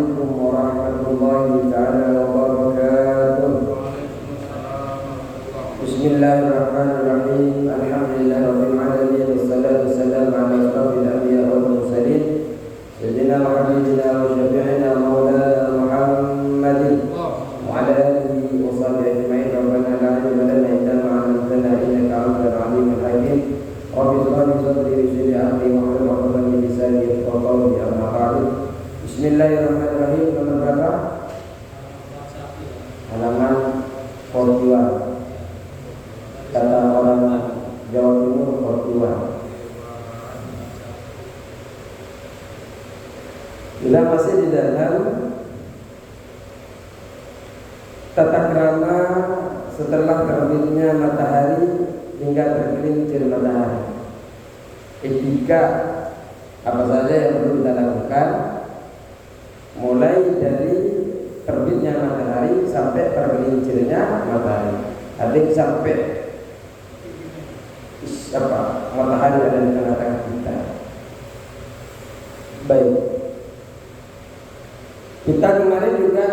عليكم ورحمة الله تعالى وبركاته. بسم الله الرحمن الرحيم. الحمد لله رب العالمين والصلاة والسلام على أشرف الأنبياء والمرسلين سيدنا وحبيبنا وشفيعنا مولانا محمد وعلى آله وصحبه أجمعين. ربنا لا علم لنا إلا ما علمتنا إنك أنت العليم الحكيم. رب اشرح لي صدري ويسر لي أمري واحلل عقدة من لساني يفقهوا قولي. أما بعد. Bismillahirrahmanirrahim. Nomor berapa? Halaman 41. Kata orang Jawa Timur 42. Kita masih di dalam tata krama setelah terbitnya matahari hingga tergelincir matahari. Etika apa saja yang perlu kita lakukan mulai dari terbitnya matahari sampai tergelincirnya matahari. Artinya sampai matahari ada di tengah-tengah kita. Baik. Kita kemarin juga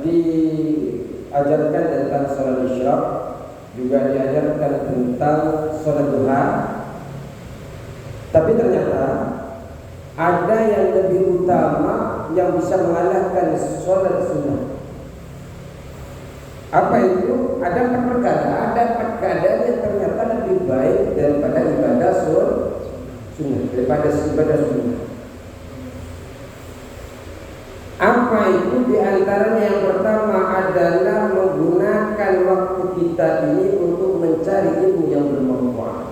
diajarkan tentang salat isyraq, juga diajarkan tentang salat duha. Tapi ternyata ada yang lebih utama yang bisa mengalahkan salat sunnah. Apa itu? Ada perkara yang ternyata lebih baik daripada ibadah sunnah, daripada ibadah sunnah. Apa itu? Di antaranya yang pertama adalah menggunakan waktu kita ini untuk mencari ilmu yang bermanfaat.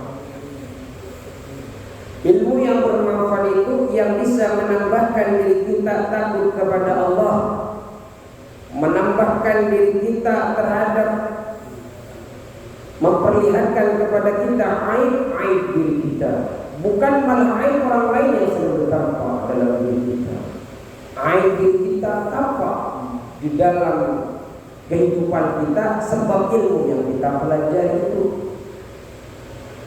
Ilmu yang bermanfaat itu yang bisa menambahkan diri kita takut kepada Allah, menambahkan diri kita terhadap, memperlihatkan kepada kita aib-aib diri kita, bukan malah aib orang lain yang selalu tampak dalam diri kita. Aib diri kita tampak di dalam kehidupan kita sebab ilmu yang kita pelajari itu.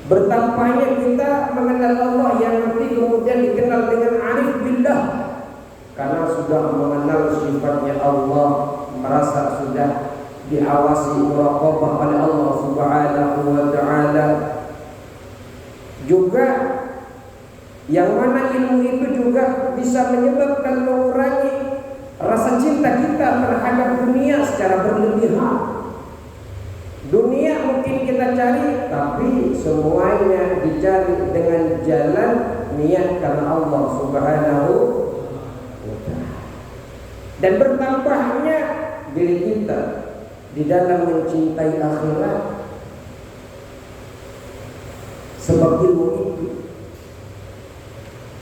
Bertambahnya kita mengenal Allah yang nanti kemudian dikenal dengan arif billah, karena sudah mengenal sifatnya Allah, merasa sudah diawasi muraqabah oleh Allah Subhanahu wa taala. Juga yang mana ilmu itu juga bisa menyebabkan mengurangi rasa cinta kita terhadap dunia secara berlebihan. Dunia mungkin kita cari, tapi semuanya dicari dengan jalan niat karena Allah Subhanahu wa taala. Dan bertambahnya diri kita di dalam mencintai akhirat sebab ilmu itu.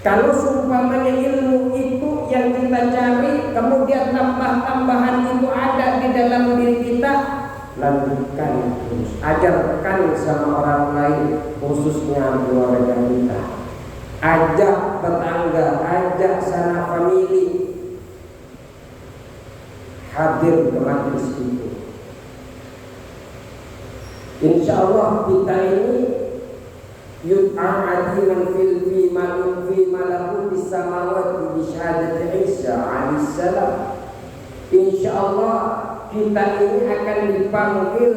Kalau seumpamanya ilmu itu yang kita cari, kemudian tambahan itu ada di dalam diri kita, lanjutkan terus, ajarkan sama orang lain, khususnya keluarga kita. Ajak tetangga, ajak sanak famili hadir ke majelis itu. Insya Allah kita ini yud'a adiman fi malakutis samawati bi syahadati Isa alaihissalam. Insya Allah kita ini akan dipanggil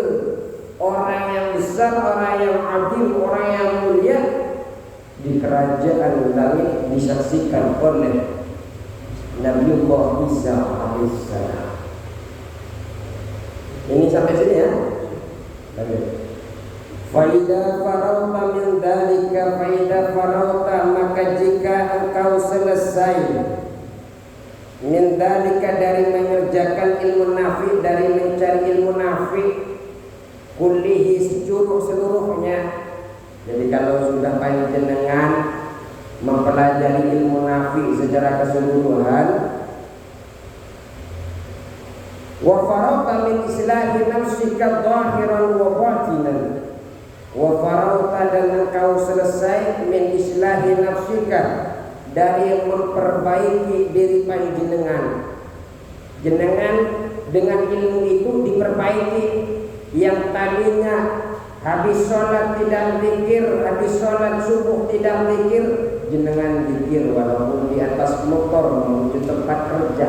orang yang besar, orang yang adil, orang yang mulia di kerajaan langit, disaksikan oleh Nabiullah Isa alaihissalam. Ini sampai sini ya. Faida farauta min dalika, faida farauta, maka jika engkau selesai min dalika, dari mengerjakan ilmu nafi, dari mencari ilmu nafi, kullihi, seluruhnya. Jadi kalau sudah panjenengan mempelajari ilmu nafi secara keseluruhan, wa farauta min islahi nafsika zahiran wa batinan, wa farauta, dan engkau selesai min islahi nafsika, dari memperbaiki diri panjenengan. Jenengan dengan ilmu itu diperbaiki, yang tadinya habis sholat tidak zikir, habis sholat subuh tidak zikir, jenengan zikir walaupun di atas motor menuju tempat kerja.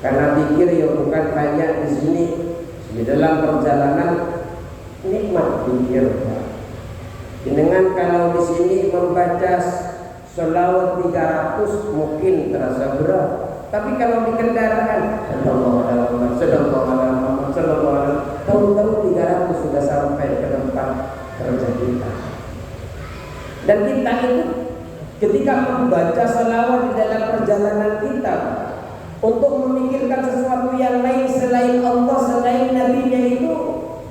Karena zikir ya bukan hanya di sini, di dalam perjalanan nikmat zikir. Jenengan kalau di sini membaca sholawat 300 mungkin terasa berat, tapi kalau di kendaraan tahu-tahu 300 sudah sampai ke tempat kerja kita. Dan kita itu ketika membaca sholawat di dalam perjalanan kita untuk memikirkan sesuatu yang lain selain Allah, selain Nabi-Nya itu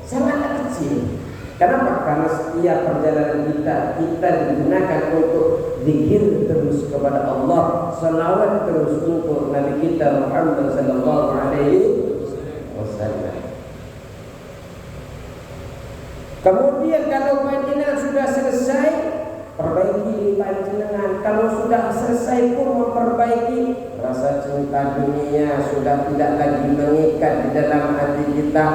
sangat kecil. Kenapa? Karena setiap perjalanan kita digunakan untuk zikir terus kepada Allah, salawat terus untuk Nabi kita Muhammad sallallahu alaihi wasallam. Kemudian kalau panjenengan sudah selesai, perbaiki panjenengan. Kalau sudah selesai pun memperbaiki, rasa cinta dunia sudah tidak lagi mengikat di dalam hati kita.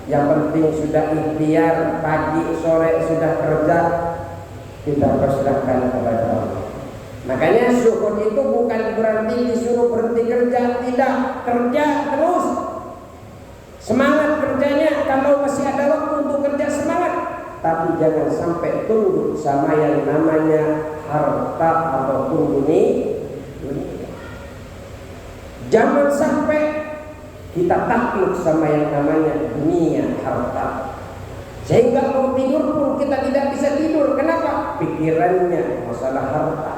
Yang penting sudah ikhtiar, pagi sore sudah kerja, kita pasrahkan kepada Allah. Makanya syukur itu bukan berarti disuruh berhenti kerja, tidak, kerja terus. Semangat kerjanya, kalau masih ada waktu untuk kerja semangat, tapi jangan sampai tunduk sama yang namanya harta ataupun dunia. Jangan sampai kita takluk sama yang namanya dunia, harta, sehingga mau tidur pun kita tidak bisa tidur. Kenapa? Pikirannya masalah harta.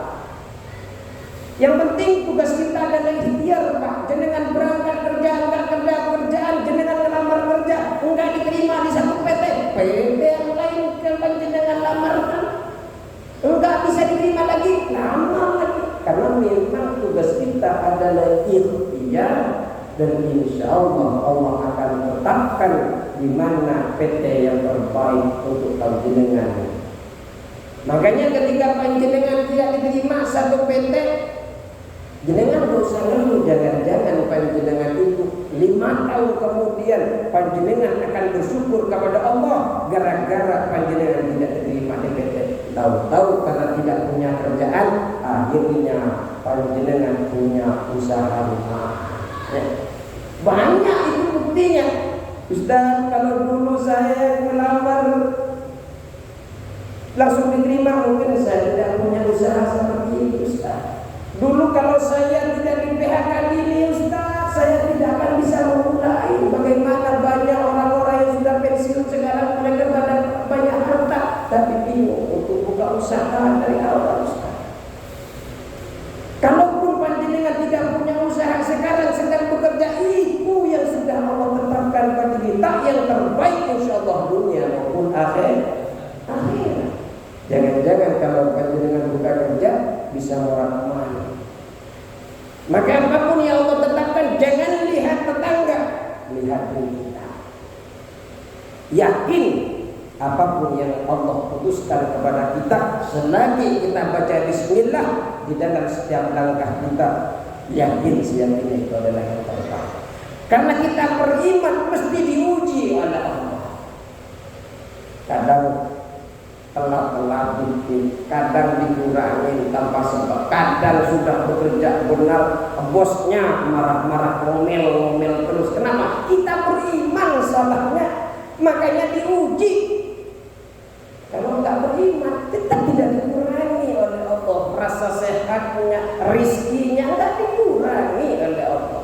Yang penting tugas kita adalah ikhtiar, Pak. Jenengan berangkat kerja, enggak kerja kerjaan, jenengan ngelamar kerja, enggak diterima di satu PT yang lain yang jenengan lamarkan, enggak bisa diterima lagi, lamar lagi. Karena memang tugas kita adalah ikhtiar. Dan insya Allah Allah akan tetapkan di mana PT yang terbaik untuk panjenengan. Makanya ketika panjenengan tidak diterima satu PT, jenengan gak usah ngeluh, jangan-jangan panjenengan itu 5 tahun kemudian panjenengan akan bersyukur kepada Allah gara-gara panjenengan tidak diterima di PT. Tahu-tahu karena tidak punya kerjaan, akhirnya panjenengan punya usaha rumah. Banyak itu buktinya. Ustaz, kalau dulu saya melamar langsung diterima, mungkin saya tidak punya usaha seperti itu, Ustaz. Dulu kalau saya tidak di PHK ini, Ustaz, saya tidak akan bisa memulai. Bagaimana banyak orang-orang yang sudah pensiun sekarang, mereka banyak harta tapi bingung untuk buka usaha dari awal, Ustaz. Kalaupun panjenengan tidak punya usaha sekarang sedang bekerja, itu yang sudah Allah tetapkan pada kita yang terbaik insyaallah dunia maupun akhirat. Jangan-jangan kalau panjenengan buka kerja bisa moral-moral. Maka apapun yang Allah tetapkan, jangan lihat tetangga, lihat diri kita. Yakin apapun yang Allah putuskan kepada kita, selagi kita baca bismillah di dalam setiap langkah kita, yakin siapnya itu adalah yang terbaik. Karena kita beriman mesti diuji oleh Allah. Kadang telat-telat dikit, kadang dikurangi tanpa sebab, kadang sudah bekerja benar, bosnya marah-marah, ngomel-ngomel terus. Kenapa? Kita beriman salahnya, makanya diuji. Kalau nggak beriman, tetap tidak dikurangi oleh Allah. Rasa sehatnya, rizkinya nggak dikurangi oleh Allah.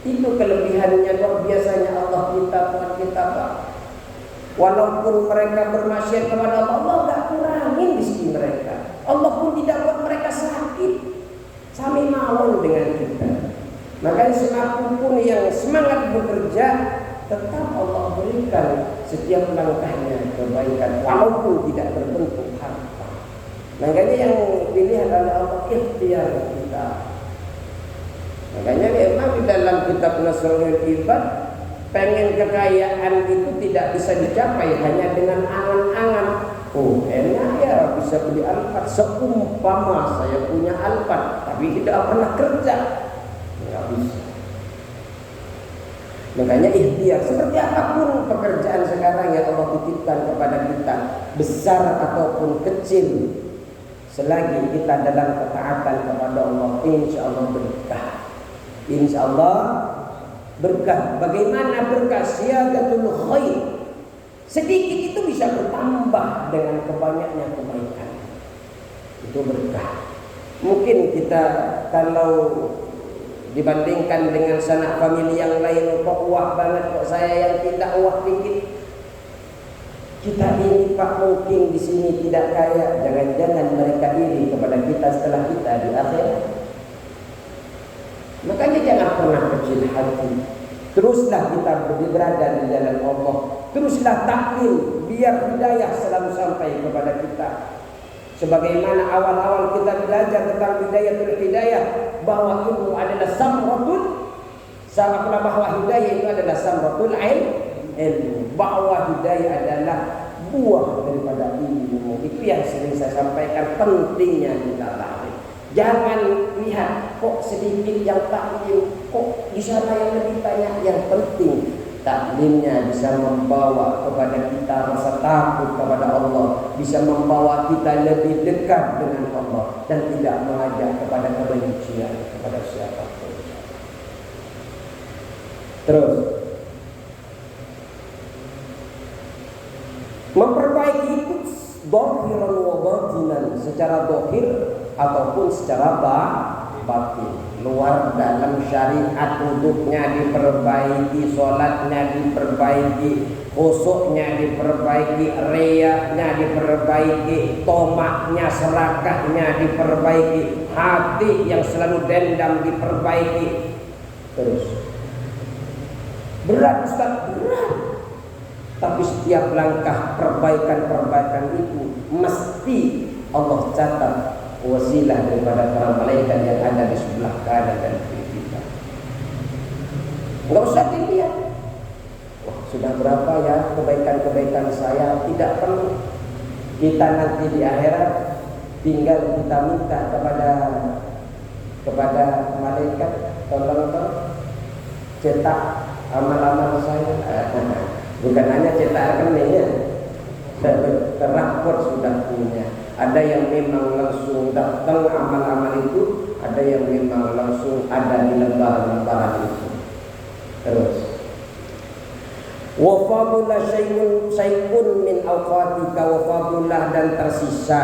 Itu kelebihannya luar biasanya Allah kita, Tuhan kita, Pak. Walaupun mereka bermaksiat kepada Allah, Allah nggak kurangin rezeki mereka. Allah pun tidak buat mereka sakit. Sami mawon dengan kita. Makanya siapapun yang semangat bekerja, tetap Allah berikan setiap langkahnya kebaikan, walaupun tidak berbentuk harta. Makanya yang dilihat adalah Allah ikhtiar kita. Makanya memang di dalam kitab Nasrul Ibad, pengen kekayaan itu tidak bisa dicapai hanya dengan angan-angan. Oh enak ya bisa beli Alphard, seumpama saya punya Alphard tapi tidak pernah kerja, nggak bisa. Makanya ikhtiar seperti apapun pekerjaan sekarang yang Allah titipkan kepada kita, besar ataupun kecil, selagi kita dalam ketaatan kepada Allah, insya Allah berkah. Insya Allah berkah. Bagaimana berkah? Siyadatul khair. Sedikit itu bisa bertambah dengan kebanyaknya kebaikan. Itu berkah. Mungkin kita kalau dibandingkan dengan sanak famili yang lain, kok uah banget, kok saya yang tidak uah dikit. Kita ini Pak mungkin di sini tidak kaya, jangan-jangan mereka iri kepada kita setelah kita di akhirat. Makanya jangan pernah kecil hati. Teruslah kita berada di jalan Allah. Teruslah taklim biar hidayah selalu sampai kepada kita. Sebagaimana awal-awal kita belajar tentang hidayah, bahwa ilmu adalah samratul, sama bahwa hidayah itu adalah samratul ilmu, bahwa hidayah adalah buah daripada ilmu. Itu yang sering saya sampaikan, pentingnya kita taklim. Jangan lihat kok sedikit yang taklim, kok di sana yang lebih banyak. Yang penting taklimnya bisa membawa kepada kita rasa takut kepada Allah, bisa membawa kita lebih dekat dengan Allah, dan tidak mengajak kepada kebencian kepada siapapun. Terus memperbaiki itu dhahiran wa batinan, secara dhahir ataupun secara batin. Luar dalam syariat, wuduknya diperbaiki, sholatnya diperbaiki, khusyuknya diperbaiki, riyanya diperbaiki, tomaknya, serakahnya diperbaiki, hati yang selalu dendam diperbaiki. Terus berat Ustaz, berat. Tapi setiap langkah perbaikan itu mesti Allah catat wasilah daripada para malaikat yang ada di sebelah kanan dan kiri kita. Enggak usah dilihat, wah sudah berapa ya kebaikan-kebaikan saya, tidak perlu. Kita nanti di akhirat tinggal kita minta kepada malaikat, tolong cetak amal-amal saya. Bukan hanya cetak rekeningnya, rapor sudah punya. Ada yang memang langsung datang amal-amal itu, ada yang memang langsung ada di lembaran-lembaran itu. Terus wa fadula syai'un min awqatika, wa fadullah, dan tersisa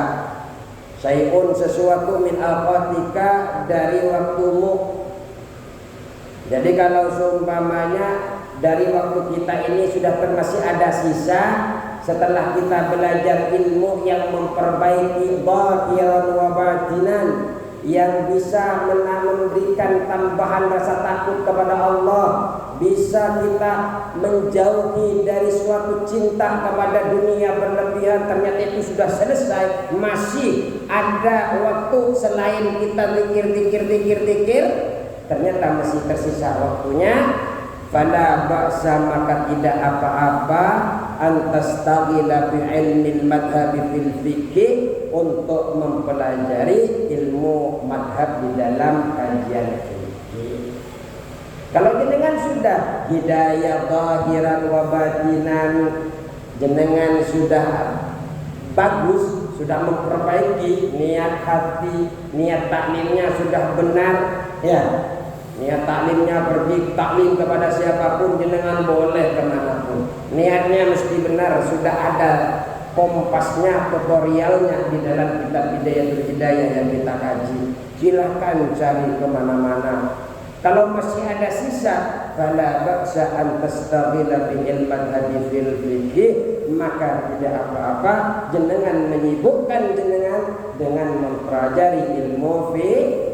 syai'un, sesuatu, min awqatika, dari waktumu. Jadi kalau seumpamanya dari waktu kita ini sudah masih ada sisa, setelah kita belajar ilmu yang memperbaiki dhahiran wa batinan, yang bisa memberikan tambahan rasa takut kepada Allah, bisa kita menjauhi dari suatu cinta kepada dunia berlebihan, ternyata itu sudah selesai. Masih ada waktu selain kita zikir, ternyata masih tersisa waktunya. Fala ba'sa, maka tidak apa-apa, antastaghila bi ilmil madhhabi fil fikih, untuk mempelajari ilmu madhab di dalam kajian fikih. Kalau jenengan sudah hidayah zahiran wa batinan, jenengan sudah bagus, sudah memperbaiki niat hati, niat taklimnya sudah benar, ya. Niat taklimnya pergi taklim kepada siapapun, jenengan boleh kemanapun. Niatnya mesti benar, sudah ada kompasnya, tutorialnya di dalam kitab Hidayah yang kita kaji. Silahkan cari kemana-mana. Kalau masih ada sisa, fala ba'sa an tastaghila bi ilmat hadithil fikih, maka tidak apa-apa jenengan menyibukkan jenengan dengan mempelajari ilmu fikih.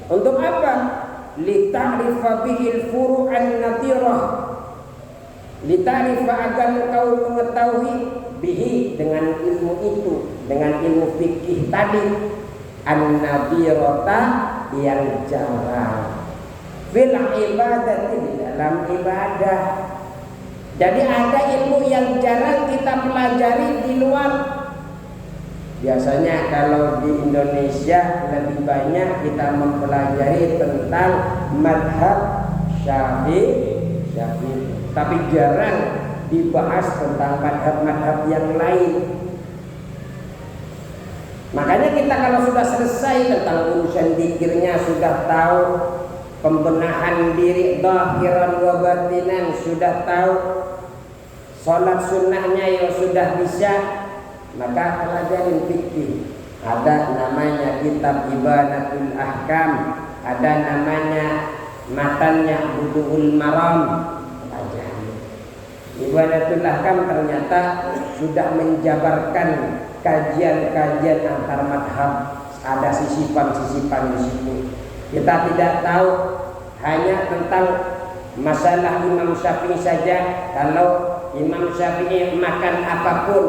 Untuk apa? Lita'rifa bihil furu'an nadirah, lita'rifa, agar engkau mengetahui, bihi, dengan ilmu itu, dengan ilmu fikih tadi, an-nadirata, yang jarang, fil ibadati, di dalam ibadah. Jadi ada ilmu yang jarang kita pelajari di luar. Biasanya kalau di Indonesia lebih banyak kita mempelajari tentang madhab Syafi'i, Ya, tapi jarang dibahas tentang madhab-madhab yang lain. Makanya kita kalau sudah selesai tentang urusan zikirnya, sudah tahu pembenahan diri zahiran wa batinan, sudah tahu sholat sunnahnya ya sudah bisa, maka pelajarin fikih. Ada namanya kitab Ibanatul Ahkam, ada namanya matanya Bulughul Maram. Ibanatul Ahkam ternyata sudah menjabarkan kajian-kajian antar madhab, ada sisipan-sisipan di situ. Kita tidak tahu hanya tentang masalah Imam Syafi'i saja. Kalau Imam Syafi'i makan apapun,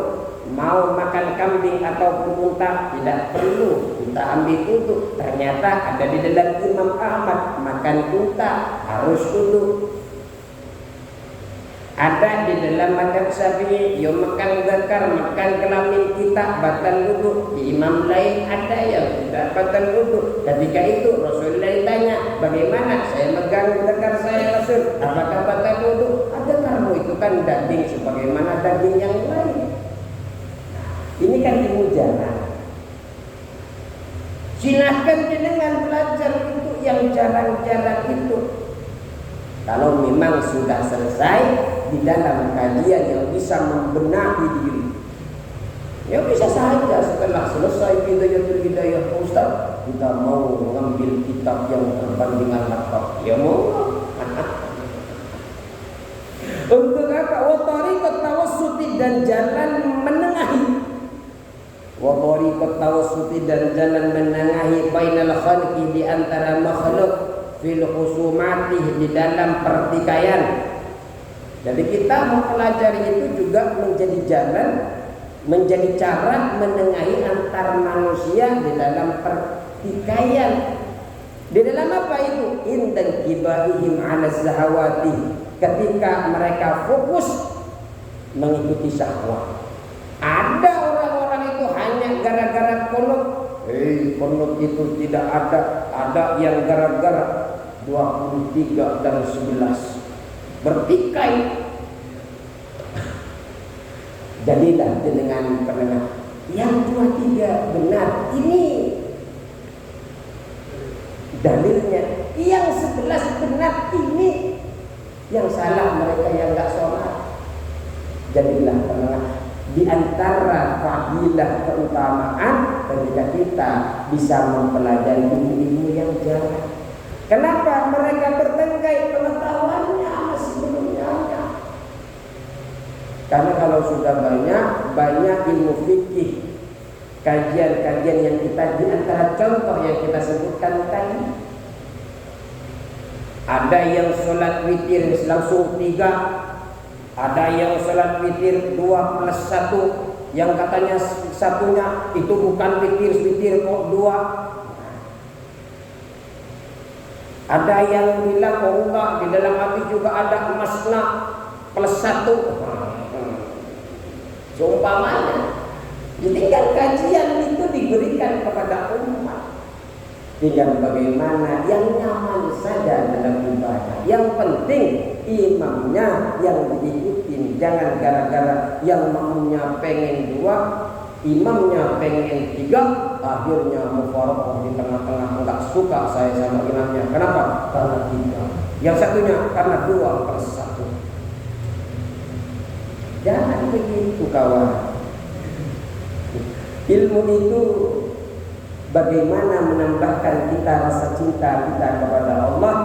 mau makan kambing ataupun unta, tidak perlu kita ambil wudu. Ternyata ada di dalam Imam Ahmad, makan unta harus wudu. Ada di dalam madhab Syafi'i, yo makan zakar, makan kelamin kita batal wudu. Di imam lain ada yang tidak batal wudu. Ketika itu Rasulullah ditanya, bagaimana saya megang zakar saya Rasul, apakah batal wudu? Ada kamu itu kan daging sebagaimana daging yang lain. Ini kan ilmu jalan. Silahkan dengan belajar itu yang jarang-jarang itu. Kalau memang sudah selesai di dalam kajian yang bisa membenahi diri, ya bisa saja setelah selesai Bidayatul Hidayah, Ustaz, kita mau mengambil kitab yang berbandingan laptop, ya mau. Untuk apa? Wa tariqat tawassuti, dan jalan menengahi. Wa tariqat tawassuti, dan jalan menengahi bainal khalqi, di antara makhluk, fil khusumatih, di dalam pertikaian. Jadi kita mempelajari itu juga menjadi jalan, menjadi cara menengahi antar manusia di dalam pertikaian. Di dalam apa itu? Indan kibaihim ala zahawati, ketika mereka fokus mengikuti syahwat. Ada orang-orang itu hanya gara-gara konut. Konut itu tidak ada. Ada yang gara-gara 23 dan 11 bertikai. Jadilah dengan penengah. Yang 23 benar, ini dalilnya. Yang 11 benar, ini yang salah, mereka yang enggak sholat. Jadilah penengah di antara fadilah keutamaan ketika kita bisa mempelajari ilmu yang jarang. Kenapa mereka bertengkar? Pengetahuannya masih belum nyampe. Karena kalau sudah banyak ilmu fikih, kajian-kajian yang kita, di antara contoh yang kita sebutkan tadi, ada yang sholat witir langsung 3, ada yang sholat witir 2+1, yang katanya satunya itu bukan witir kok 2. Ada yang bilang, oh enggak, di dalam hati juga ada masna +1. Seumpamanya, tinggal kajian itu diberikan kepada umat. Tinggal bagaimana yang nyaman saja dalam ibadah. Yang penting imamnya yang diikutin. Jangan gara-gara yang makmumnya pengen 2, imamnya pengen 3, akhirnya mufaraqah di tengah-tengah. Enggak suka saya sama imamnya. Kenapa? Karena 3. Yang satunya karena 2+1. Jangan begitu kawan. Ilmu itu bagaimana menambahkan kita rasa cinta kita kepada Allah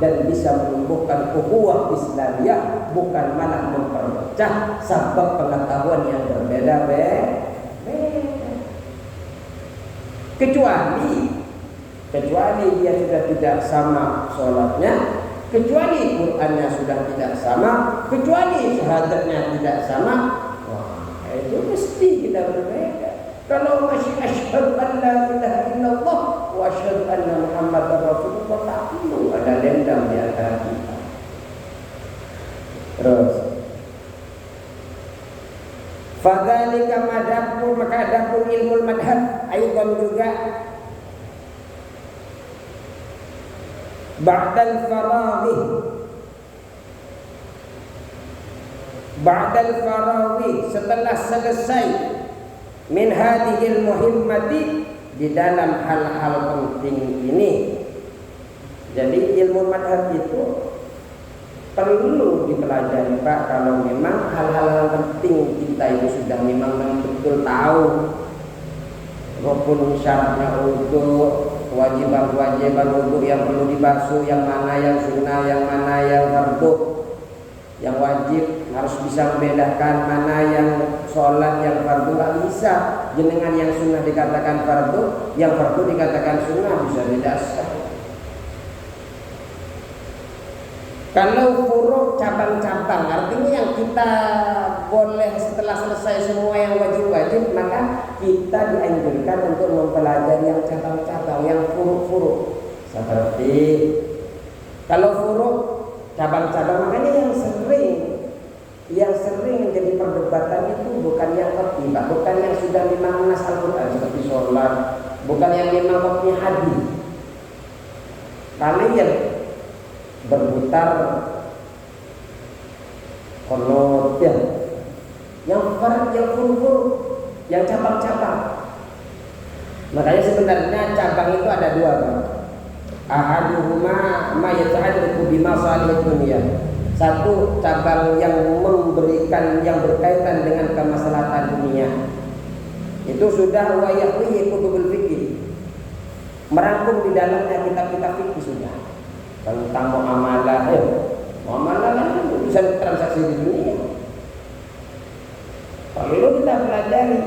dan bisa menumbuhkan ukhuwah Islamiyah, bukan malah memperpecah sebab pengetahuan yang berbeda-beda. Kecuali dia sudah tidak sama sholatnya, kecuali Qur'annya sudah tidak sama, kecuali syahadatnya tidak sama, wah itu mesti kita berbeda. Kalau masih asyhadu an la ilaha illallah wa asyhadu anna Muhammadar Rasulullah, tak perlu ada dendam di antara kita. Terus fadzalika madhabun, maka adapun ilmu madhab aidan juga ba'dal faraghi, ba'dal farawi, setelah selesai min hadhil muhimmati, di dalam hal-hal penting ini. Jadi ilmu madhab itu perlu dipelajari Pak, kalau memang hal-hal penting kita itu sudah memang betul tahu rukun syaratnya wudu, kewajiban wudu yang perlu dibasuh, yang mana yang sunnah, yang mana yang fardu, yang wajib, harus bisa membedakan mana yang sholat, yang fardu. Nggak bisa jenengan yang sunnah dikatakan fardu, yang fardu dikatakan sunnah, bisa tidak sah. Kalau furu' cabang-cabang, artinya yang kita boleh setelah selesai semua yang wajib-wajib, maka kita dianjurkan untuk mempelajari yang cabang-cabang, yang furu'-furu'. Seperti kalau furu' cabang-cabang, makanya yang sering menjadi perdebatan itu bukan yang ketiba, bukan yang sudah memang nas Al-Quran seperti sholat, bukan yang memang kopi hadis. Kalian berputar konot ya, yang fard, yang furu', yang cabang-cabang. Makanya sebenarnya cabang itu ada dua Pak. Ahaduhuma ma yata'allaqu bi masalihid dunya. Satu, cabang yang memberikan, yang berkaitan dengan kemaslahatan dunia. Itu sudah wa yahwi kutubul fikih, merangkum di dalamnya kitab-kitab fikih sudah. Tentang muamalah, muamalah kan urusan transaksi di dunia. Perlu kita pelajari.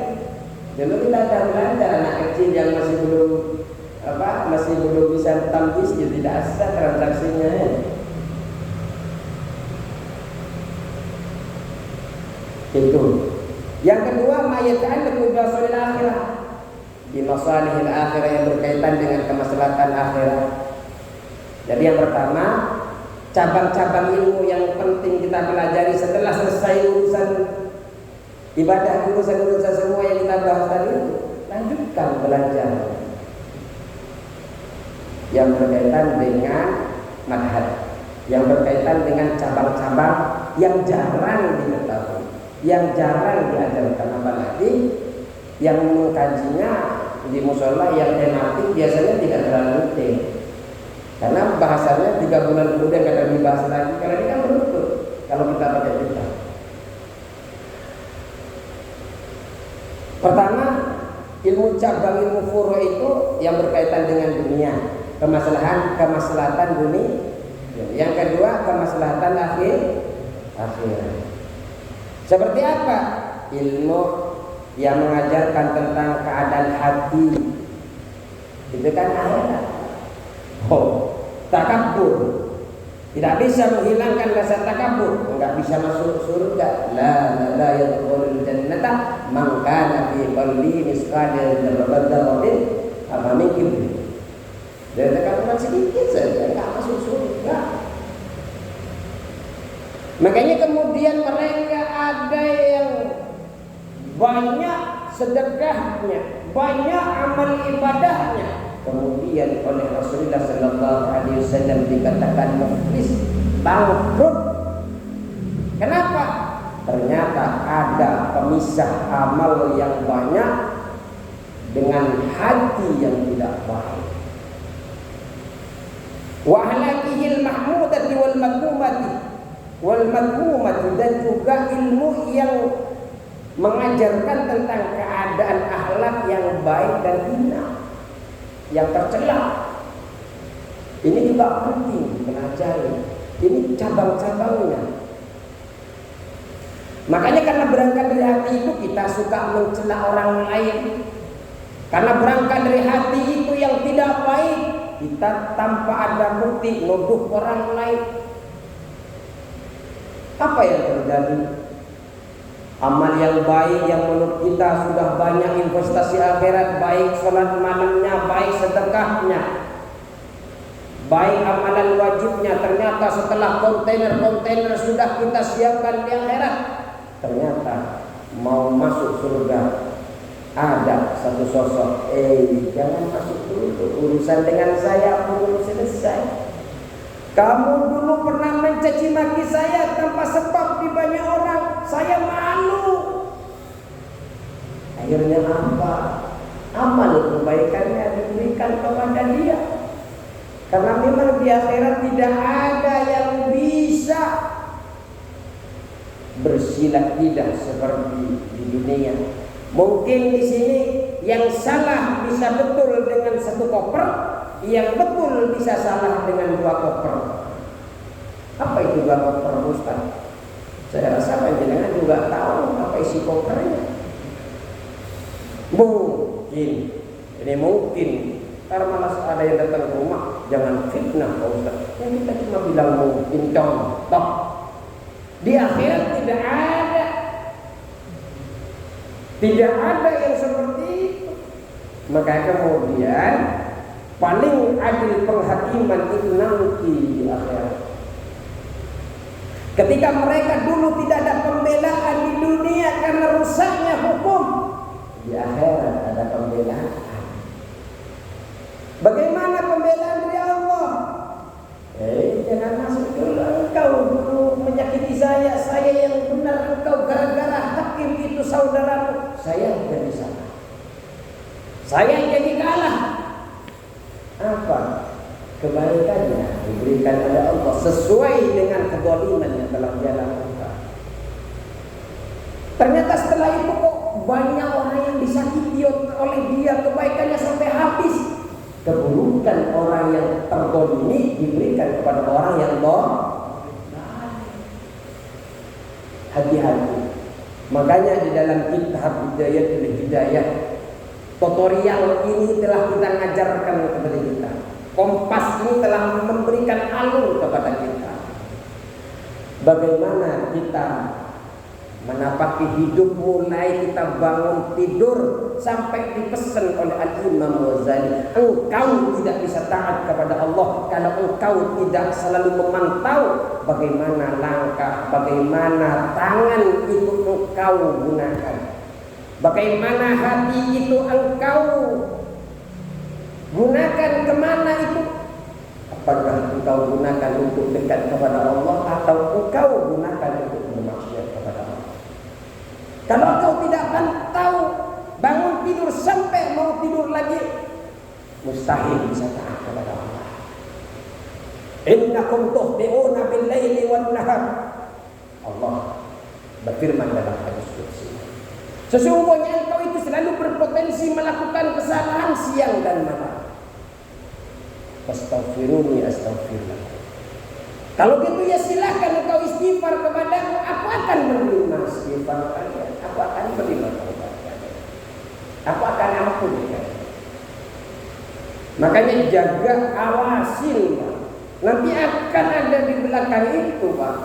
Dulu kita ada belajar anak kecil yang masih belum bisa tamyiz, ya tidak asal transaksinya. Itu. Yang kedua, mayat'an lebih masalihil akhirah. Di masalihil akhirah yang berkaitan dengan kemaslahatan akhirat. Jadi yang pertama, cabang-cabang ilmu yang penting kita pelajari setelah selesai urusan ibadah, urusan semua yang kita bahas tadi, lanjutkan belajar yang berkaitan dengan madhab, yang berkaitan dengan cabang-cabang yang jarang diketahui, yang jarang diajarkan, apalagi yang mengkajinya di musola yang tematik biasanya tidak terlalu rutin. Karena bahasanya 3 bulan kemudian kadang dibahas lagi, karena ini kan betul kalau kita pakai kitab. Pertama, ilmu cabang, ilmu furu' itu yang berkaitan dengan dunia, kemaslahatan dunia. Yang kedua, kemaslahatan akhirat. Seperti apa? Ilmu yang mengajarkan tentang keadaan hati. Itu kan akhirat. Takabur, tidak bisa menghilangkan rasa takabur, enggak bisa masuk surga. La yadkhulul jannata man kana fi qalbi misqala dzarratin apa min. Dan takaburan sedikit saja enggak masuk surga. Makanya kemudian mereka ada yang banyak sedekahnya, banyak amal ibadahnya, kemudian oleh Rasulullah Sallallahu Alaihi Wasallam dikatakan muflis, bangkrut. Kenapa? Ternyata ada pemisah amal yang banyak dengan hati yang tidak baik. Wa halakihil mahmudati wal madhumati, dan juga ilmu yang mengajarkan tentang keadaan akhlak yang baik dan hina, yang tercela. Ini juga penting dipelajari. Ini cabang-cabangnya. Makanya karena berangkat dari hati itu kita suka mencela orang lain. Karena berangkat dari hati itu yang tidak baik, kita tanpa ada bukti nuduh orang lain. Apa yang terjadi? Amal yang baik yang menurut kita sudah banyak investasi akhirat, baik sholat malamnya, baik sedekahnya, baik amalan wajibnya, ternyata setelah kontainer sudah kita siapkan di akhirat, ternyata mau masuk surga ada satu sosok, jangan masuk dulu, urusan dengan saya belum selesai. Kamu dulu pernah mencaci maki saya tanpa sebab di banyak orang. Saya malu. Akhirnya apa? Amal kebaikannya diberikan kepada dia. Karena memang di akhirat tidak ada yang bisa bersilat lidah seperti di dunia. Mungkin di sini yang salah bisa betul dengan satu koper, yang betul bisa salah dengan 2 koper. Apa itu 2 koper, Ustaz? Saya rasa panjenengan juga tahu apa isi kopernya. Mungkin, ini mungkin. Karena malas ada yang datang ke rumah, jangan fitnah Pak Ustaz. Yang kita cuma bilang mungkin contoh. Di akhirat tidak ada yang seperti itu. Maka kemudian paling adil penghakiman itu nanti di akhirat. Ketika mereka dulu tidak ada pembelaan di dunia karena rusaknya hukum, di akhirat ada pembelaan. Bagaimana pembelaan dari Allah? Jangan masuk dulu. Engkau dulu menyakiti saya yang benar, engkau gara-gara hakim itu saudaramu. Saya jadi salah, saya jadi kalah. Apa? Kebaikannya diberikan oleh Allah sesuai dengan kezaliman yang telah dia lakukan. Ternyata setelah itu kok banyak orang yang disakiti oleh dia, kebaikannya sampai habis. Keburukan orang yang terzalimi diberikan kepada orang yang hati-hati. Makanya di dalam kitab Hidayah tutorial ini telah kita ajarkan kepada kita. Kompas ini telah memberikan alur kepada kita. Bagaimana kita menapaki hidup mulai kita bangun tidur sampai dipesan oleh Al-Imam Ghazali, engkau tidak bisa taat kepada Allah kalau engkau tidak selalu memantau bagaimana langkah, bagaimana tangan itu engkau gunakan, bagaimana hati itu engkau gunakan, kemana itu. Apakah engkau gunakan untuk dekat kepada Allah atau engkau gunakan untuk bermaksiat kepada Allah? Kalau engkau tidak tahu, bangun tidur sampai mau tidur lagi, mustahil bisa taat kepada Allah. Innakum tuhdi'una bil laili wan nahar. Allah berfirman dalam hadis qudsi, sesungguhnya engkau itu selalu berpotensi melakukan kesalahan siang dan malam. Astaghfiruni astaghfirullah. Kalau gitu ya silakan engkau istighfar kepadaku, aku akan menerima istighfar kalian, aku akan menerima taubat kalian, aku akan ampuni kalian. Makanya jaga, awasin Pak. Nanti akan ada di belakang itu Pak.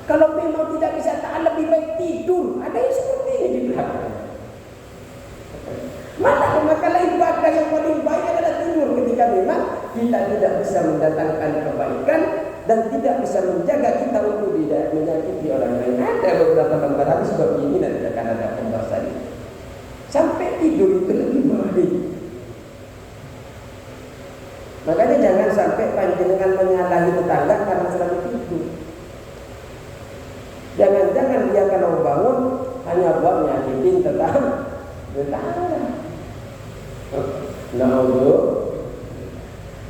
Kalau memang tidak bisa tahan, lebih baik tidur. Ada yang seperti ini di belakang. Maka ibadah yang paling baik adalah tidur ketika memang kita tidak bisa mendatangkan kebaikan dan tidak bisa menjaga kita untuk tidak menyakiti orang lain. Ada beberapa gambar hadis seperti ini, nanti akan ada pembahasan. Sampai tidur itu lebih baik. Makanya jangan sampai panjenengan menyalahi tetangga karena selalu tidur. Jangan-jangan dia kalau bangun hanya buat nyakitin tetangga.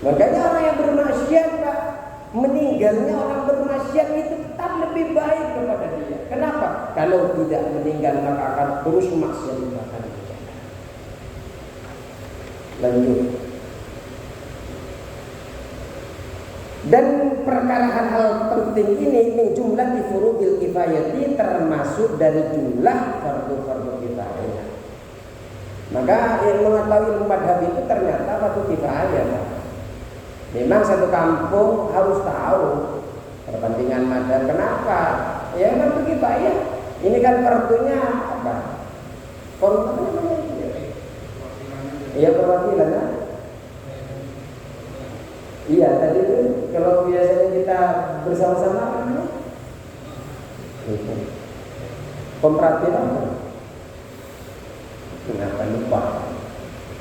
Makanya orang yang bermaksiat Pak, meninggalnya orang bermaksiat itu tetap lebih baik kepada dia. Kenapa? Kalau tidak meninggal maka akan terus maksiat itu akan terjadi. Lanjut. Dan perkara hal penting ini min jumlah di furudil kifayati, termasuk dari jumlah fardu-fardu kifayah. Maka yang mengetahui ilmu madhab itu ternyata fardu kifayah. Memang satu kampung harus tahu perbandingan madhab. Kenapa? Ya fardu kifayah. Ini kan fardunya apa? Iya perwakilan. Iya, tadi itu kalau biasanya kita bersama-sama apa namanya? Kompratil. Kenapa lupa?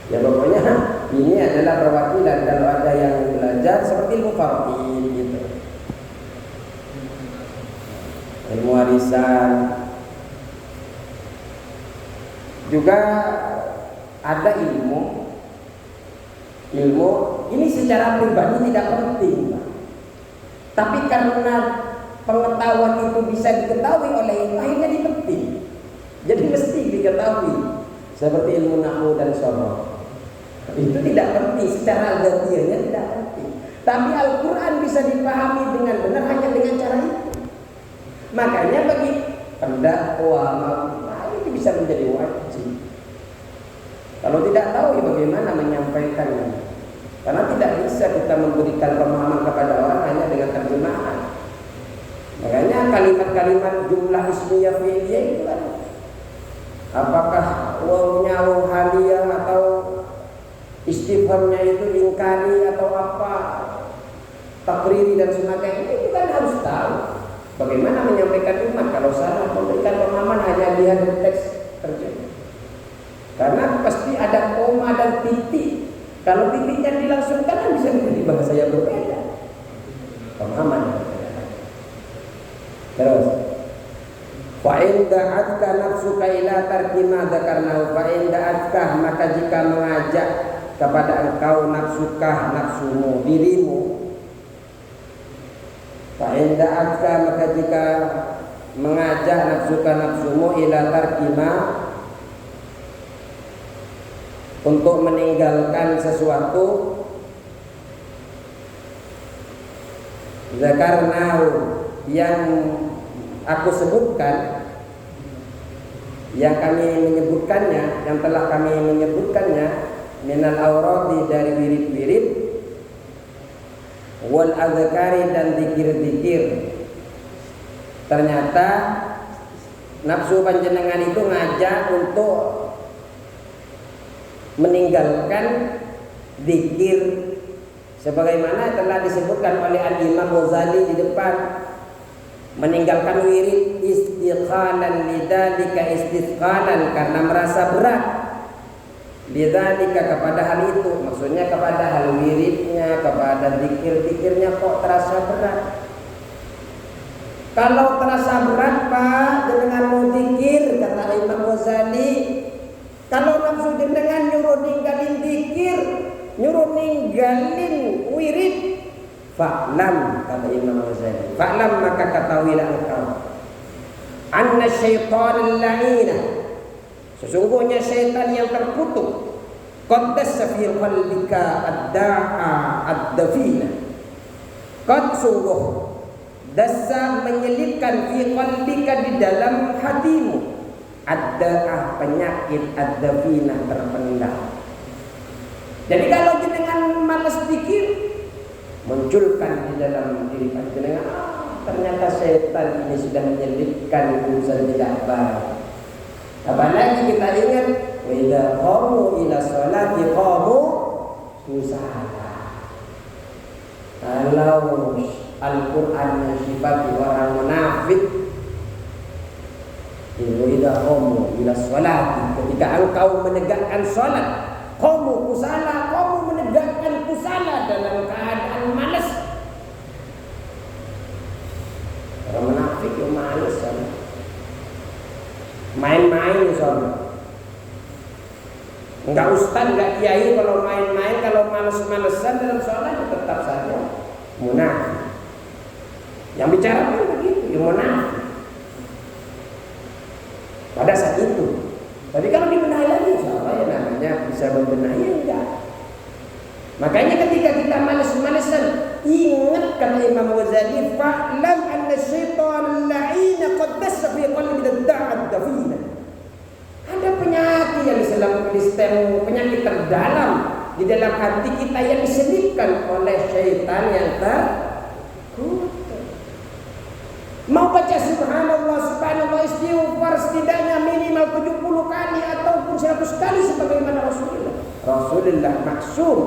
Ya pokoknya ini adalah perwakilan. Kalau ada yang belajar seperti ilmu fardhi gitu. ilmu warisan. Juga ada ilmu ini secara pribadi tidak penting, Pak. Tapi karena pengetahuan itu bisa diketahui oleh ilmu, akhirnya dipenting. Jadi mesti diketahui. Seperti ilmu nahwu dan sorof. Itu tidak penting, secara zatinya tidak penting. Tapi Al-Quran bisa dipahami dengan benar hanya dengan cara itu. Makanya bagi pendakwa, itu bisa menjadi wajib. Kalau tidak tahu ya bagaimana menyampaikannya. Karena tidak bisa kita memberikan pemahaman kepada orang hanya dengan terjemahan. Makanya kalimat-kalimat jumlah ismiyah fi'liyah itu kan, apakah wawunya waw haliyah atau istifhamnya itu ingkari atau apa, takriri dan sebagainya, itu kan harus tahu bagaimana menyampaikan umat. Kalau salah memberikan pemahaman hanya lihat dari teks terjemah, karena pasti ada koma dan titik. Kalau titiknya dilangsungkan kan bisa menjadi bahasa yang berbeda, pemahaman yang berbeda. Terus fa'in da'atka nafsuka ila tarki ma dzakarnahu, fa'in da'atka, maka jika mengajak kepada engkau nafsuka, nafsumu, dirimu, fa'in da'atka, maka jika mengajak nafsuka, nafsumu ila tarki ma, untuk meninggalkan sesuatu, dzakarnahu, yang aku sebutkan, yang kami menyebutkannya, yang telah kami menyebutkannya, minal awradi, dari wirid-wirid, wal azkari, dan zikir-zikir. Ternyata nafsu panjenengan itu ngajak untuk meninggalkan zikir, sebagaimana telah disebutkan oleh Al-Imam Ghazali di depan. Meninggalkan wirid istiqalan lidzalika, istiqalan karena merasa berat, lidzalika kepada hal itu, maksudnya kepada hal wiridnya, kepada zikir-zikirnya kok terasa berat. Kalau terasa berat Pak, dengan mau zikir, kata Imam Ghazali, kalau nafsu jenengan nyuruh ninggalin zikir, nyuruh ninggalin wirid, fa'lam, kata Imam Ghazali, fa'lam, maka ketahuilah engkau, anna syaitan la'ina, sesungguhnya syaitan yang terkutuk, qad dassa fi qalbika ad-da'a ad-dafina, qad sungguh dassa menyelipkan fi qalbika, di dalam hatimu, ad-da'ah penyakit, ad-dafina terpendam. Jadi kalau jenengan malas zikir, munculkan di dalam diri panjenengan, ternyata setan ini sudah menyelipkan urusan tidak baik. Apalagi kita ingat, wa idza qamu ila sholati qamu kusala. Kalau Al-Quran mensifati orang munafik, wa idza qamu ila sholati, ketika engkau menegakkan sholat, qamu kusala, kamu menegakkan kusala dalam keadaan malas. Orang munafik itu malas, main-main soalnya. Enggak ustaz, enggak kiai kalau main-main, kalau malas-malesan dalam sholat tetap saja munafik. Yang bicara pun begitu, ya munafik pada saat itu. Tapi kalau dibenahi lagi, insya Allah ya namanya bisa membenahi, enggak. Makanya ketika kita malas-malesan, ingat kata Imam Ghazali, fa'lam anna syaitan la'ina qad dassa fi qalbi ad-da'at dafina. Ada penyakit yang diselipkan, penyakit terdalam di dalam hati kita yang diselipkan oleh syaitan yang terkutuk. Mau baca subhanallah, subhanallah, istighfar setidaknya minimal 70 kali ataupun 100 kali sebagaimana Rasulullah maksum.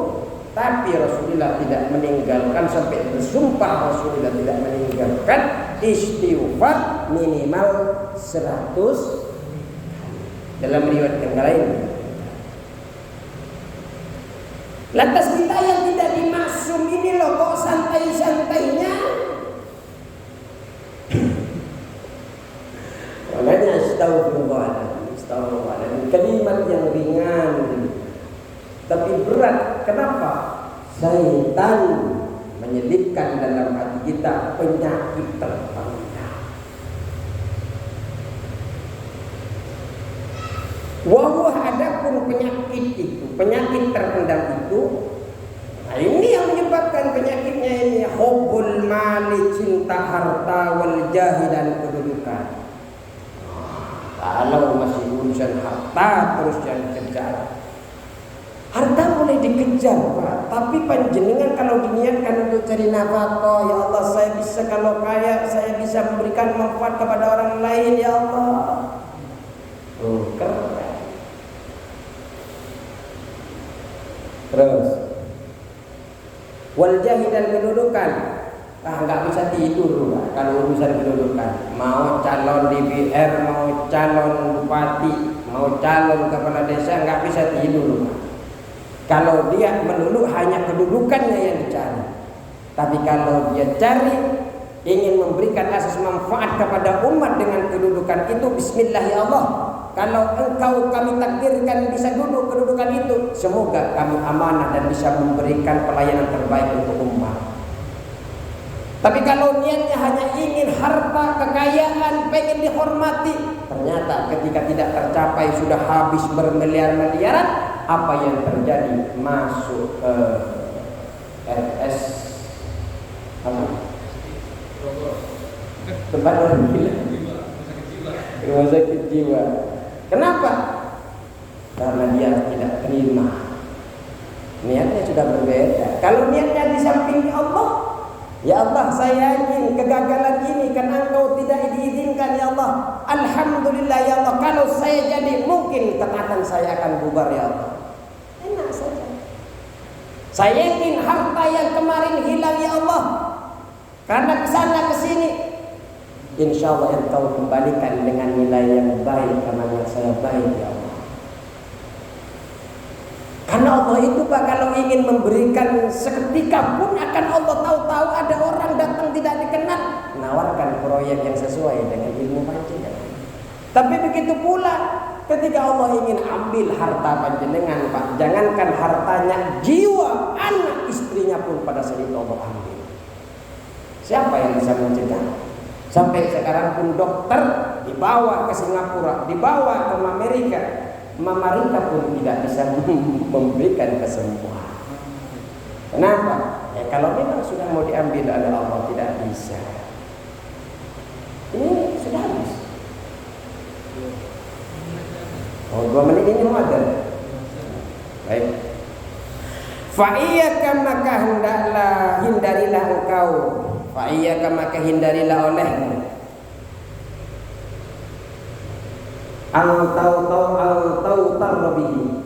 Tapi Rasulullah tidak meninggalkan, sampai bersumpah Rasulullah tidak meninggalkan istighfar minimal 100 dalam riwayat yang lain. Lantas kita yang tidak dimaksum ini loh kok santai-santainya. Kenapa? Syaitan menyelipkan dalam hati kita penyakit terpendam. Wah, adapun penyakit itu, penyakit terpendam itu, nah ini yang menyebabkan penyakitnya ini, hubbul mali, cinta harta, wal jahi, dan kedudukan. Kalau masih urusan harta terus jangan kejar. Harta boleh dikejar, Pak, tapi panjenengan kalau diniatkan untuk cari nafkah, ya Allah, saya bisa kalau kaya, saya bisa memberikan manfaat kepada orang lain, ya Allah. Keren. Terus wal jahi, dan kedudukan. Nggak bisa tidur, Pak, kalau urusan kedudukan. Mau calon DPR, mau calon bupati, mau calon kepala desa, nggak bisa tidur, Pak. Kalau dia melulu hanya kedudukannya yang dicari. Tapi kalau dia cari ingin memberikan asas manfaat kepada umat dengan kedudukan itu, bismillah ya Allah. Kalau engkau kami takdirkan bisa duduk kedudukan itu, semoga kami amanah dan bisa memberikan pelayanan terbaik untuk umat. Tapi kalau niatnya hanya ingin harta, kekayaan, pengen dihormati, ternyata ketika tidak tercapai sudah habis bermiliar-miliaran. Apa yang terjadi? Masuk ke RS apa? Tempat orang gila, rumah sakit jiwa. Kenapa? Karena dia tidak terima. Niatnya sudah berbeda. Kalau niatnya di samping Allah, ya Allah, saya yakin kegagalan ini karena Engkau tidak diizinkan, ya Allah. Alhamdulillah ya Allah, kalau saya jadi mungkin ketaatan saya akan bubar, ya Allah. Enak saja. Saya yakin harta yang kemarin hilang, ya Allah, karena kesana kesini, insya Allah Engkau kembalikan dengan nilai yang baik karena yang saya baik, ya Allah. Karena Allah itu, Pak, kalau ingin memberikan seketika pun akan Allah tahu-tahu ada orang datang tidak dikenal, menawarkan proyek yang sesuai dengan ilmu panjenengan. Tapi begitu pula ketika Allah ingin ambil harta panjenengan, Pak, jangankan hartanya, jiwa, anak, istrinya pun pada saat itu Allah ambil. Siapa yang bisa mencegah? Sampai sekarang pun dokter dibawa ke Singapura, dibawa ke Amerika, Amerika pun tidak bisa memberikan kesembuhan. Kenapa? Ya kalau memang sudah mau diambil oleh Allah, tidak bisa. Ini sudah habis. Oh, 2 menit ini ada. Baik. Fa'iyyaka maka hendaklah hindarilah engkau. Fa'iyyaka maka hindarilah olehmu. Al-tau tarbihi,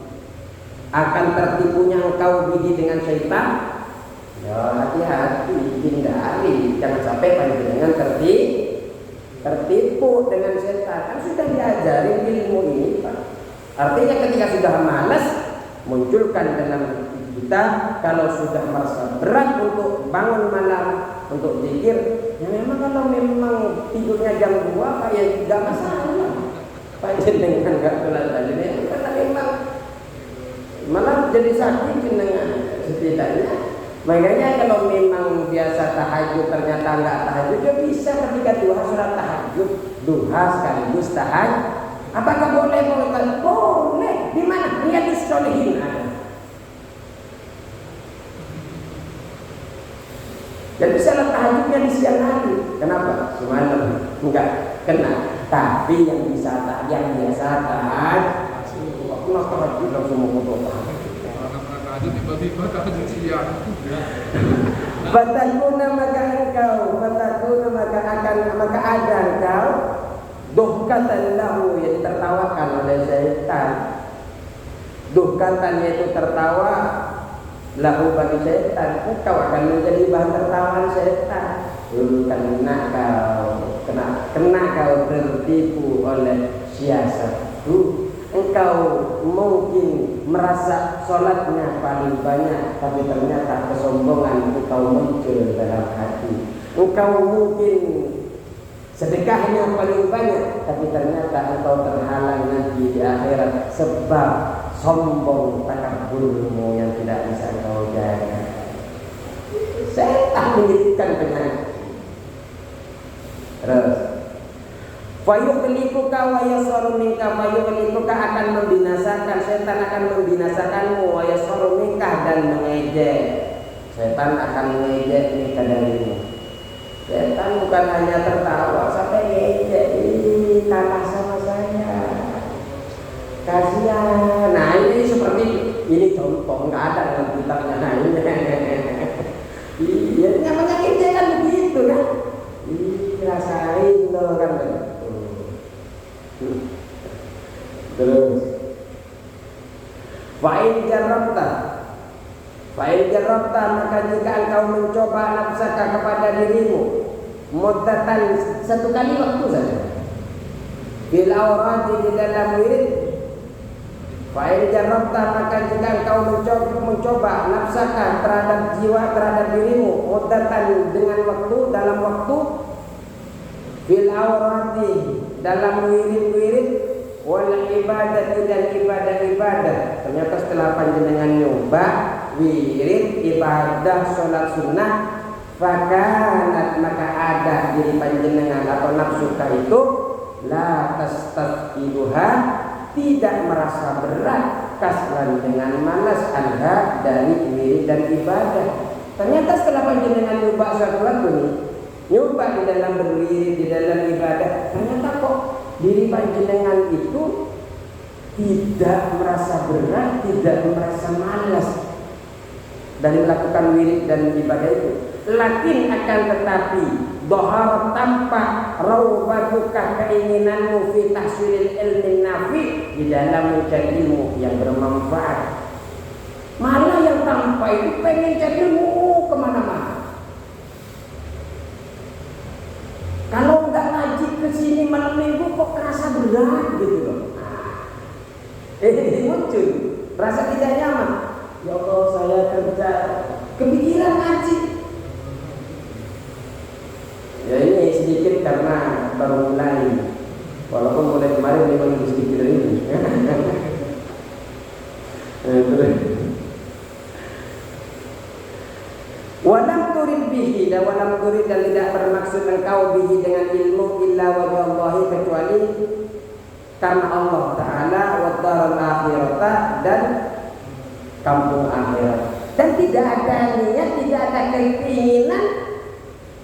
akan tertipunya engkau bihi dengan syaitan. Ya hati-hati, hindari, jangan sampai panjenengan tertipu dengan setan. Kan sudah diajarin ilmu ini, Pak. Artinya ketika sudah malas, munculkan dalam kita, kalau sudah merasa berat untuk bangun malam, untuk zikir, ya memang kalau memang tidurnya jam 2, Pak, ya tidak masalah. Panjenengan enggak sholat tadi, karena memang malah jadi sakit dengan setidaknya. Makanya kalau memang biasa tahajud ternyata enggak tahajud, dia bisa ketika duha sholat tahajud, duha sekaligus tahajud. Apakah boleh mengatakan? Boleh. Di mana? Riyadhus Shalihin. Dan sholat tahajudnya di siang hari. Kenapa? Semalam enggak kena. Tapi yang bisa yang biasa tahajud, kenapa tahajud langsung mau tahajud? Tiba-tiba tahajud siang. Fatakuna maka engkau, fatakuna maka ada engkau, duhkatan lahu, yang tertawakan oleh syaitan. Duhkatan yaitu tertawa, lahu bagi syaitan. Engkau akan menjadi bahan tertawaan syaitan. Kena kau tertipu oleh siasatku. Engkau mungkin merasa sholatnya paling banyak, tapi ternyata kesombongan engkau muncul dalam hati. Engkau mungkin sedekahnya paling banyak, tapi ternyata engkau terhalang nanti di akhirat sebab sombong takabur. kabulmu yang tidak bisa engkau jaga. Setan menjadikan penyakit. Terus fayuhlikuka wa yasaru minka, fayuhlikuka akan membinasakan, setan akan membinasakanmu, wa yasaru minka dan mengejek. Setan akan mengejek minka darimu. Setan bukan hanya tertawa sampai ngejek, ini kalah sama saya, kasihan. Nah ini seperti ini contoh, nggak ada dalam kitabnya. Nah ini iya, namanya ngejek kan begitu kan. Rasain loh kan. Terus fa'in jarabta maka jika engkau mencoba nafsaka kepada dirimu muddatan satu kali waktu saja bil awrati di dalam wirid. Fa'in jarabta maka jika engkau mencoba nafsaka terhadap jiwa, terhadap dirimu muddatan dengan waktu, dalam waktu bil awrati dalam wirid-wirid wal ibadah dan ibadah-ibadah. Ternyata setelah panjenengan nyoba wirid, ibadah, sholat sunnah, fakanat maka ada diri panjenengan atau nafsuka itu la tastaqiluha tidak merasa berat, kaslan dengan malas anha dari wirid dan ibadah. Ternyata setelah panjenengan nyoba suatu waktu nih, nyoba di dalam berwirid, di dalam ibadah, ternyata kok diri panjenengan itu tidak merasa berat, tidak merasa malas dari melakukan wirid dan ibadah itu. Lakin akan tetapi dohar tampak raubatuka keinginanmu fi tahsilil ilmi nafi di dalam mencari ilmu yang bermanfaat. Malah yang tampak itu pengen cari ilmu kemana-mana. Kalau nggak ngaji ke sini malam minggu kok kerasa berat gitu loh. Ini muncul rasa tidak nyaman. Ya Allah, saya kerja kepikiran ngaji. Ya ini sedikit karena baru mulai. Walaupun mulai kemarin memang sedikit dari ini. Walam turid bihi dan walam turid dan tidak bermaksud engkau bihi dengan ilmu illa wajah Allah kecuali karena Allah Ta'ala wa darul akhirata dan kampung akhirat. Dan tidak ada niat, tidak ada keinginan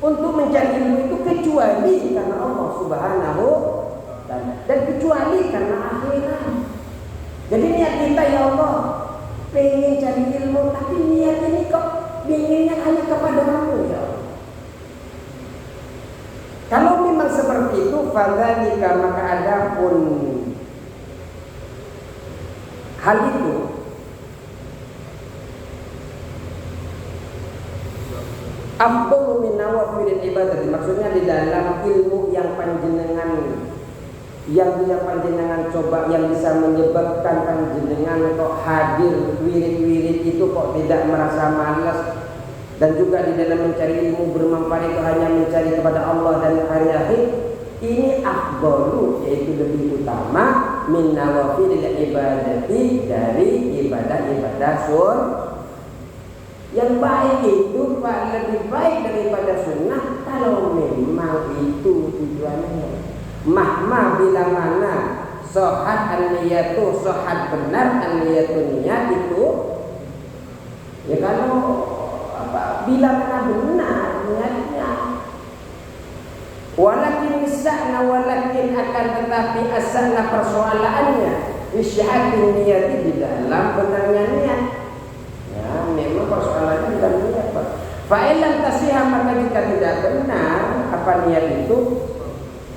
untuk mencari ilmu itu kecuali karena Allah Subhanahu dan kecuali karena akhirat. Jadi niat kita ya Allah pengen cari ilmu, tapi niat ini kok inginnya hanya kepadamu ya Allah. Kalau memang seperti itu, fadzalika maka adapun hal itu afdalu min nawafilil ibadah. Maksudnya di dalam ilmu yang panjenengan coba, yang bisa menyebabkan panjenengan kok hadir wirid-wirid itu kok tidak merasa malas, dan juga di dalam mencari ilmu bermanfaat itu hanya mencari kepada Allah dan hari akhir. Ini afdalu, yaitu lebih utama min nawafilil ibadati, dari ibadah-ibadah yang baik itu lebih baik daripada sunnah kalau memang itu tujuannya. Mahma bila mana sohat an-niyatu, sohat benar an-niyatu, niat itu ya kalau bila mana benar niatnya. Walakin misakna, walakin akan tetapi asana persoalannya isyahatin niyati di dalam benarnya niat. Ya memang persoalannya di dalam niat. Fa'ilam tasihah maka jika tidak benar apa niat itu,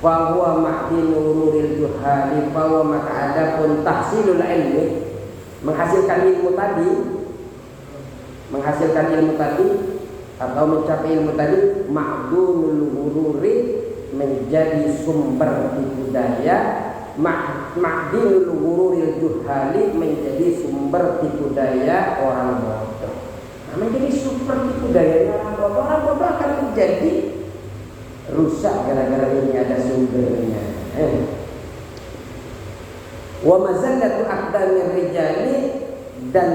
bahwa ma'dinu nuril juhali, bahwa maka ada pun tahsilul ilmi, menghasilkan ilmu tadi atau mencapai ilmu tadi, ma'dunul ghururi, menjadi sumber tipu daya, ma'dinul ghururil juhali, menjadi sumber tipu daya orang bodoh. Nah, menjadi sumber tipu daya orang bodoh akan menjadi rusak gara-gara ini ada sumbernya. Wa mazallatu aqdamir rijali, dan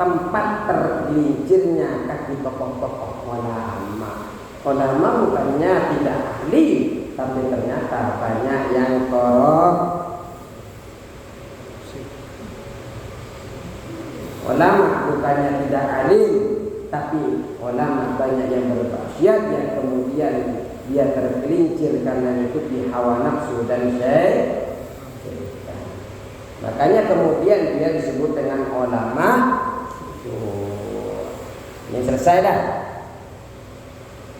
tempat tergelincirnya kaki tokoh-tokoh ulama. Ulama bukannya tidak ahli, tapi ternyata banyak yang ulama bukannya tidak alim, tapi ulama banyak yang bermaksiat yang kemudian dia tergelincir karena mengikuti hawa nafsu dan syaitan. Makanya kemudian dia disebut dengan ulama. Ini selesai dah.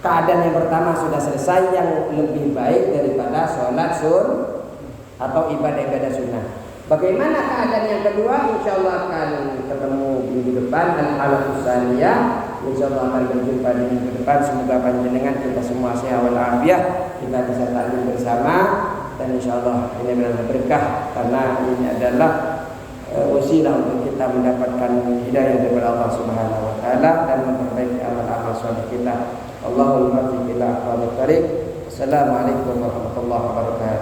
Keadaan yang pertama sudah selesai, yang lebih baik daripada sholat atau ibadah-ibadah sunnah. Bagaimana keadaan yang kedua? Insya Allah akan ketemu minggu depan. Al-halatus tsaniyah. Insya Allah akan berjumpa di minggu depan. Semoga panjenengan kita semua sehat walafiat, kita bisa taklim bersama, dan insya Allah ini benar berkah karena ini adalah wasilah untuk kita mendapatkan hidayah daripada Allah Subhanahu wa taala dan memperbaiki amal-amal saleh kita. Allahumma fi ila aqwamit thariq. Assalamualaikum warahmatullahi wabarakatuh.